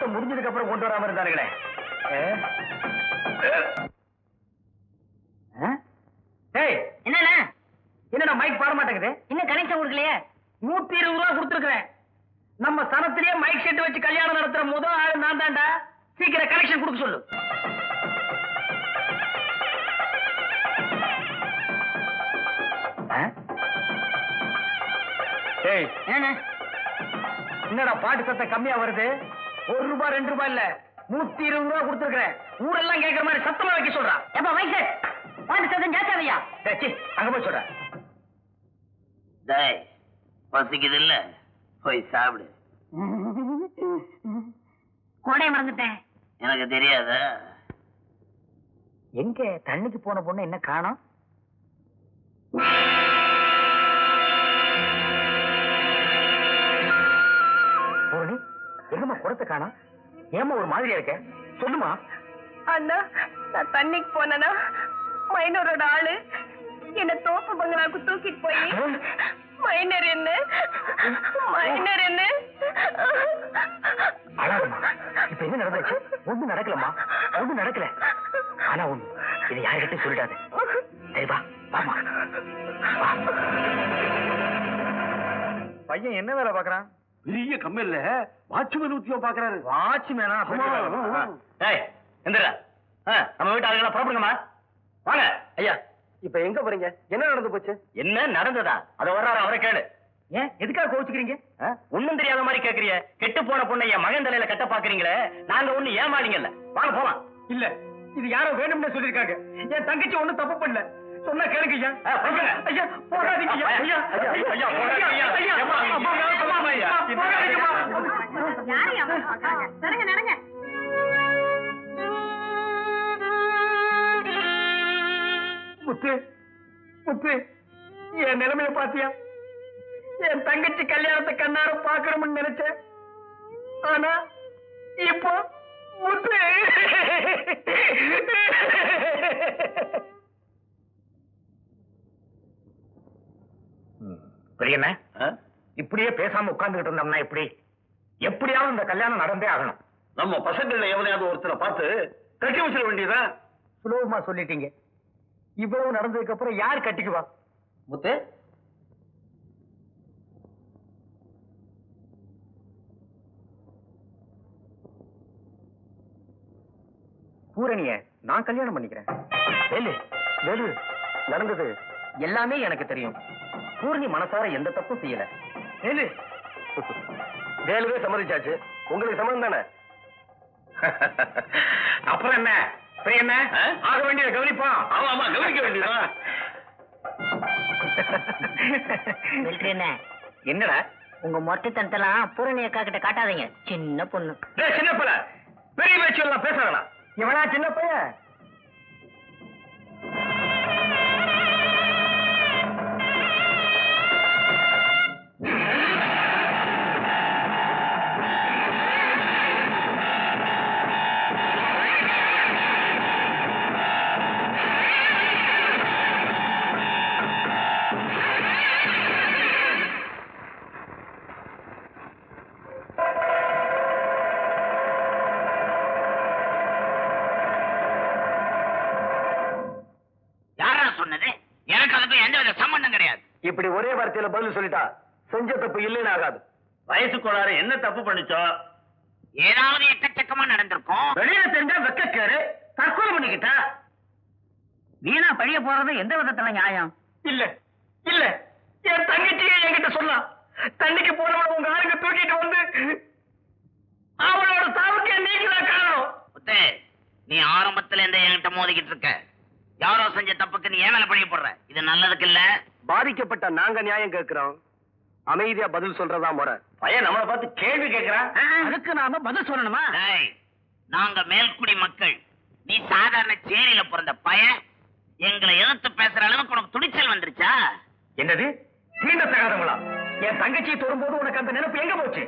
முகூர்த்தம் முடிஞ்சதுக்கு அப்புறம் கொண்டு வராம இருந்தாருங்களே. என்னண்ணா என்னடா மைக் பாட மாட்டேங்குது? இன்னும் கனெக்ஷன் கொடுக்கலையே. 120 ரூபா கொடுத்துருக்கேன். நம்ம சனத்திலேயே மைக் செட் வச்சு கல்யாணம் நடத்துற முதல் ஆளு நான் தான்டா. சீக்கிரம் கனெக்ஷன் கொடுக்க சொல்லு. என்னடா பாட்டு சத்தம் கம்மியா வருது? 1 ரூபாய் 2 ரூபாய் இல்ல, 120 ரூபா கொடுத்துருக்கேன். ஊரெல்லாம் கேட்கற மாதிரி சத்தமா வைக்க சொல்றான். எப்ப மைக் செட் பாட்டு சத்தம் ஜாஸ்தியா? அங்க போய் சொல்ற. டேய், பசிக்குது இல்ல, போய் சாப்பிடு. கோடைய மறந்துட்டேன். எனக்கு தெரியாத. எங்க தண்ணிக்கு போன பொண்ணு என்ன காணோம்? பூரணி, எங்கம்மா குடத்தை காணோம்? ஏமா ஒரு மாதிரியா இருக்க? சொல்லுமா. அண்ணா, நான் தண்ணிக்கு போனா மைனரோட ஆளு என்ன தோப்பு பங்களாக்கு தூக்கிட்டு போய் மைனர் என்ன அழாதம்மா. இப்ப என்ன நடந்துச்சு? ஒண்ணு நடக்கலமா, ஒண்ணு நடக்கல. ஆனா ஒண்ணு, இது யாருக்கிட்ட சொல்லிடாது. சரி வா, வாமா. பையன் என்ன வேலை பாக்குறான்? பெரிய கம்பெனில வாட்ச்மேன் உத்தியோகம் பாக்குறாரு. வாட்ச்மேனா? எந்திரா, நம்ம வீட்டு ஆளுங்களா புறப்படுங்கம்மா. வாங்க. ஐயா, இப்ப எங்க போறீங்க? என்ன நடந்து போச்சு? என்ன நடந்ததா? அத வர்றாரு, அவரை கேளு. ஏன் எதுக்காக கோவிச்சுக்கிறீங்க? ஒண்ணும் தெரியாத மாதிரி கேக்குறீங்க. கெட்டு போன பொண்ணை என் மகன் தலையில கட்ட பாக்குறீங்களே. நாங்க ஒண்ணு ஏமாளிங்கல்ல. வாங்க போலாம். இல்ல, இது யாரோ வேணும்னு சொல்லிருக்காங்க. என் தங்கச்சி ஒண்ணும் தப்பு பண்ணல. சொன்னா கேளுங்க ஐயா. ஐயா போகாதீங்க ஐயா. ஐயா ஐயா போகாதீங்க ஐயா. முத்து, முத்து, என் நிலைமைய பாத்தியா? என் தங்கச்சி கல்யாணத்தை கண்ணார பாக்கணும்னு நினைச்சேன். ஆனா இப்போ முத்து. பெரியண்ண, இப்படியே பேசாம உட்கார்ந்துகிட்டு இருந்தோம்னா எப்படி? எப்படியாவது இந்த கல்யாணம் நடந்தே ஆகணும். நம்ம பசங்கள்ல எவனையாவது ஒருத்தரை பார்த்து கட்டி வச்சிட வேண்டியதா? சுலபமா சொல்லிட்டீங்க. இவ்வளவு நடந்ததுக்கு அப்புறம் யார் கட்டிக்குவா? முத்து, பூரணிய நான் கல்யாணம் பண்ணிக்கிறேன். வேலு, வேலு, நடந்தது எல்லாமே எனக்கு தெரியும். பூரணி மனசார எந்த தப்பும் செய்யல. வேலு, வேலுவே சம்மதிச்சாச்சு. உங்களுக்கு சம்மதம் தானே? அப்புறம் என்ன என்ன ஆக வேண்டியதை கவனிப்போம். ஆமா ஆமா, கவனிக்க வேண்டியதா? என்னடா உங்க மொட்டைத்தனத்தெல்லாம் பூரணி அக்கா கிட்ட காட்டாதீங்க. சின்ன பொண்ணு. சின்ன பிள்ளை, பெரிய பேச்சு எல்லாம் பேசலாம். இவனா சின்ன பையன்? இப்படி ஒரே வார்த்தையில பதில் சொல்லிட்டா செஞ்ச தப்பு இல்லைன்னு ஆகாது. வயசு கோளாறு என்ன தப்பு பண்ணிச்சோ? ஏதாவது எக்கச்சக்கமா நடந்திருக்கும். வெளியில தெரிஞ்சா வெக்கக்கேடு, தற்கொலை பண்ணிக்கிட்டா. வீணா பழிய போறது எந்த விதத்துல நியாயம்? இல்ல இல்ல, என் தங்கச்சியே என்கிட்ட சொல்லலாம். தண்ணிக்கு போனவன உங்க ஆளுங்க தூக்கிட்டு வந்து அவளோட சாவுக்கு நீங்கதான் காரணம். நீ ஆரம்பத்துல இந்த என்கிட்ட மோதிக்கிட்டு இருக்க. யாரோ செஞ்ச தப்புக்கு நீ ஏன் மேல பழிய போடுற? இது நல்லதுக்கு இல்ல. பாதிக்கப்பட்ட நாங்க நியாயம் கேட்கிறோம். அமைதியா பதில் சொல்றதா முறை. பையன் நம்மளை பார்த்து கேள்வி கேட்கிறான். அதுக்கு நாம பதில் சொல்லணுமா? நாங்க மேல்குடி மக்கள். நீ சாதாரண சேரியில பிறந்த பையன். எங்களை எதிர்த்து பேசுற அளவுக்கு உனக்கு துணிச்சல் வந்துருச்சா? என்னது தீண்ட தகாதவங்களா? என் தங்கச்சியை தொடும்போது உனக்கு அந்த நினைப்பு எங்க போச்சு?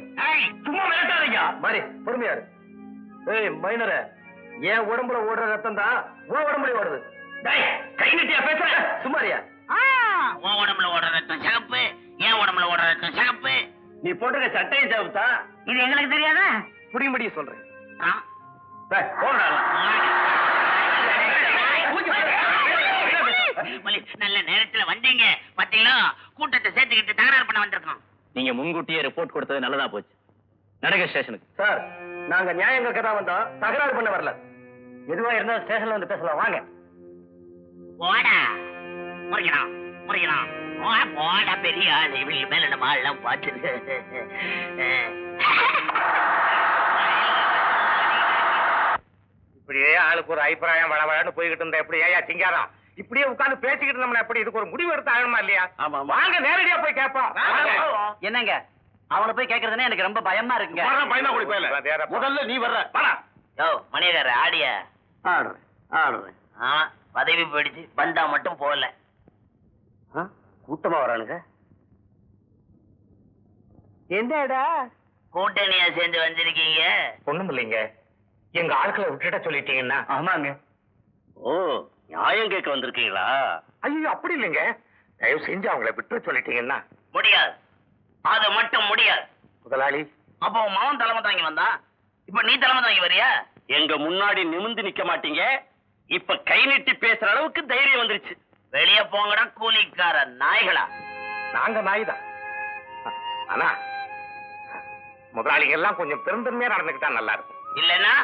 சும்மா மிரட்டாதீங்க. மாதிரி பொறுமையாரு. ஏய் மைனர, என் உடம்புல ஓடுற ரத்தம் தான் உன் உடம்புல ஓடுது. கை நீட்டியா பேசுற? சும்மாரியா? உன் உடம்புல ஓடுற ரத்தம் சிகப்பு, என் உடம்புல ஓடுற ரத்தம் சிகப்பு. நீ போட்டுக்க சட்டையும் சிவப்புதா? இது எங்களுக்கு தெரியாதா? புரியும்படி சொல்றேன். ஆ? போடா. மலி, நல்ல நேரத்துல வந்தீங்க பாத்தீங்களா? கூட்டத்தை சேர்த்துக்கிட்டு தகராறு பண்ண வந்திருக்கோம். நீங்க முன்கூட்டியே ரிப்போர்ட் கொடுத்தது நல்லதா போச்சு. நடக்க ஸ்டேஷனுக்கு. சார், நாங்க நியாயம் கேட்க தான் வந்தோம், தகராறு பண்ண வரல. எதுவா இருந்தா ஸ்டேஷன்ல வந்து பேசலாம். வாங்க. போடா முறைக்கலாம் முறைக்கலாம். போடா பெரிய ஆள். இவங்க மேல நம்ம ஆள்லாம் பார்த்துது. இப்படியே ஆளுக்கு ஒரு அபிப்பிராயம் வளவளன்னு போய்கிட்டு இருந்தா எப்படி? ஏயா சிங்காரம், இப்படியே உட்கார்ந்து பேசிக்கிட்டு இருந்தோம்னா எப்படி? இதுக்கு ஒரு முடிவு எடுத்து ஆகணுமா இல்லையா? ஆமா. வாங்க, நேரடியா போய் கேட்போம். என்னங்க அவனை போய் கேக்குறதுனே எனக்கு ரொம்ப பயமா இருக்குங்க. முதல்ல நீ வர்ற வாடா. யோ மணியக்கார ஆடிய ஆடுறேன். பதவி போயிடுச்சு. வந்தா மட்டும் போகல. கூட்டமா வரானுங்க. என்னடா கூட்டணியா சேர்ந்து வந்திருக்கீங்க? ஒண்ணும் இல்லைங்க, எங்க ஆட்களை விட்டுட்ட சொல்லிட்டீங்கன்னா. ஆமாங்க. ஓ, நியாயம் கேட்க வந்திருக்கீங்களா? ஐயோ, அப்படி இல்லைங்க, தயவு செஞ்சு அவங்கள விட்டு சொல்லிட்டீங்கன்னா. முடியாது, அது மட்டும் முடியாது. முதலாளி, அப்போ உன் மகன் தலைமை தாங்கி வந்தா, இப்ப நீ தலைமை தாங்கி வரியா? எங்க முன்னாடி நிமிந்து நிக்க மாட்டீங்க. இப்ப கை நீட்டி பேசுற அளவுக்கு தைரியம் வந்துருச்சு. வெளிய போங்கடா கூலிக்கார நாய்களா. நாங்க நாய்தான். ஆனா முதலாளிகள் எல்லாம் கொஞ்சம் பெருந்தன்மையா நடந்துக்கிட்டா நல்லா இருக்கும். இல்லன்னா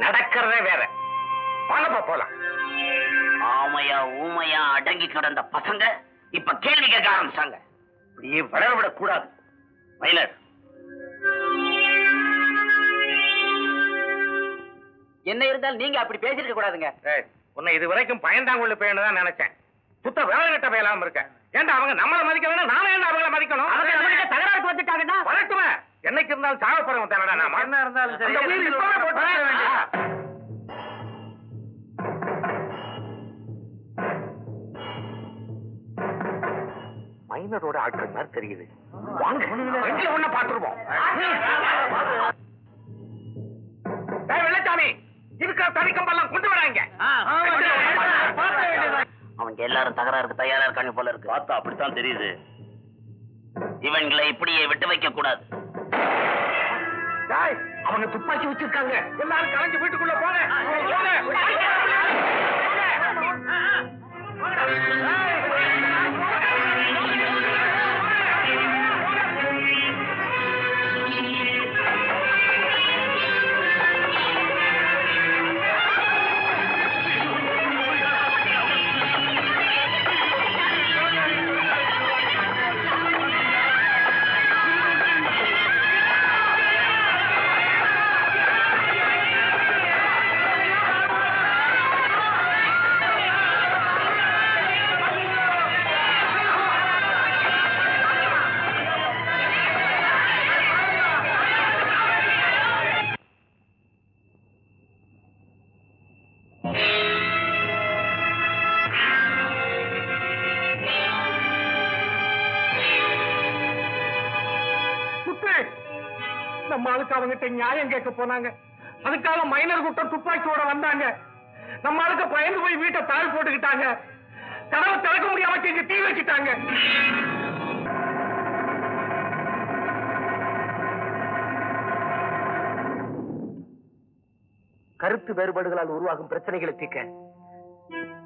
நடக்கிறதே வேற. வாங்கப்பா போலாம். ஆமையா ஊமையா அடங்கி கிடந்த பசங்க இப்ப கேள்வி கேட்க ஆரம்பிச்சாங்க. இப்படியே வளரவிடக் கூடாது. மைனர், என்ன இருந்தாலும் நீங்க அப்படி பேசிருக்க கூடாதுங்க. உன்னை இது வரைக்கும் பயந்தாங்குள்ள போயின்னு தான் நினைச்சேன். சுத்த வேலை கட்ட வேலாம இருக்க. ஏன்டா அவங்க நம்மள மதிக்க வேணும், நாம ஏன்டா அவங்கள மதிக்கணும்? தகராறுக்கு வந்துட்டாங்கன்னா வரட்டுமே. என்னைக்கு இருந்தாலும் சாவ போறவங்க தானடா நாம. என்ன இருந்தாலும் சரி, அந்த உயிர் இப்பவே போட்டு வர வேண்டியதா? மைனரோட ஆட்கள் மாதிரி தெரியுது. வாங்க, எங்க ஒண்ண பாத்துருவோம். வெள்ளச்சாமி, இருக்கிற தனிக்கம்பெல்லாம் கொண்டு வராங்க. அவங்க எல்லாரும் தகராறுக்கு தயாரா இருக்காங்க போல இருக்கு. பார்த்தா அப்படித்தான் தெரியுது. இவங்களை இப்படியே விட்டு வைக்க கூடாது. அவங்க துப்பாக்கி வச்சிருக்காங்க. எல்லாரும் கலந்து வீட்டுக்குள்ள போங்க. நம்ம ஆளுக்கு அவங்கிட்ட நியாயம் கேட்க போனாங்க. அதுக்காக மைனர் கூட்டம் துப்பாக்கியோட வந்தாங்க. நம்ம ஆளுக்கு பயந்து போய் வீட்டை தாழ் போட்டுக்கிட்டாங்க. கதவை திறக்க முடியாம இங்க தீ வச்சுட்டாங்க. கருத்து வேறுபாடுகளால் உருவாகும் பிரச்சனைகளை தீர்க்க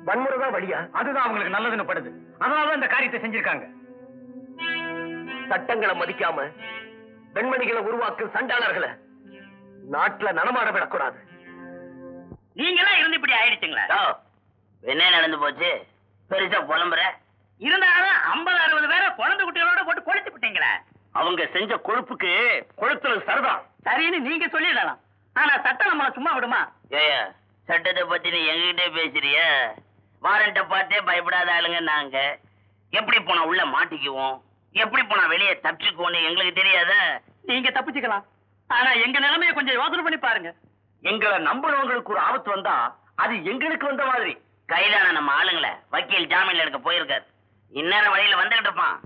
வன்முறைதான் வழியா? அதுதான் அவங்களுக்கு நல்லதுன்னு படுது. அதனாலதான் இந்த காரியத்தை செஞ்சிருக்காங்க. சட்டங்களை மதிக்காம பெண்மணிகளை உருவாக்கும் சண்டாளர்களை நாட்டுல நடமாட விடக்கூடாது. நீங்களாம் இருந்து இப்படி ஆயிடுச்சுங்களா? என்ன நடந்து போச்சு? பெருசா புலம்புற இருந்தாலும் 50-60 பேரை குழந்தை குட்டிகளோட போட்டு கொளுத்து விட்டீங்களா? அவங்க செஞ்ச கொழுப்புக்கு கொளுத்துறது சரிதான். சரின்னு நீங்க சொல்லிடலாம். ஆனா சட்டம் நம்மள சும்மா விடுமா? ஏயா, சட்டத்தை பத்தி நீ எங்ககிட்ட பேசுறிய? வாரண்ட பார்த்தே பயப்படாத ஆளுங்க நாங்க. எப்படி போனா உள்ள மாட்டிக்குவோம், எப்படி போனா வெளியே தப்பிச்சுக்குவோன்னு எங்களுக்கு தெரியாத? நீங்க தப்பிச்சுக்கலாம், ஆனா எங்க நிலைமைய கொஞ்சம் யோசனை பண்ணி பாருங்க. எங்களை நம்புறவங்களுக்கு ஒரு ஆபத்து வந்தா அது எங்களுக்கு வந்த மாதிரி. கைதான நம்ம ஆளுங்களை வக்கீல் ஜாமீன்ல எடுக்க போயிருக்காரு. இந்நேரம் வழியில வந்துகிட்டு இருப்பான்.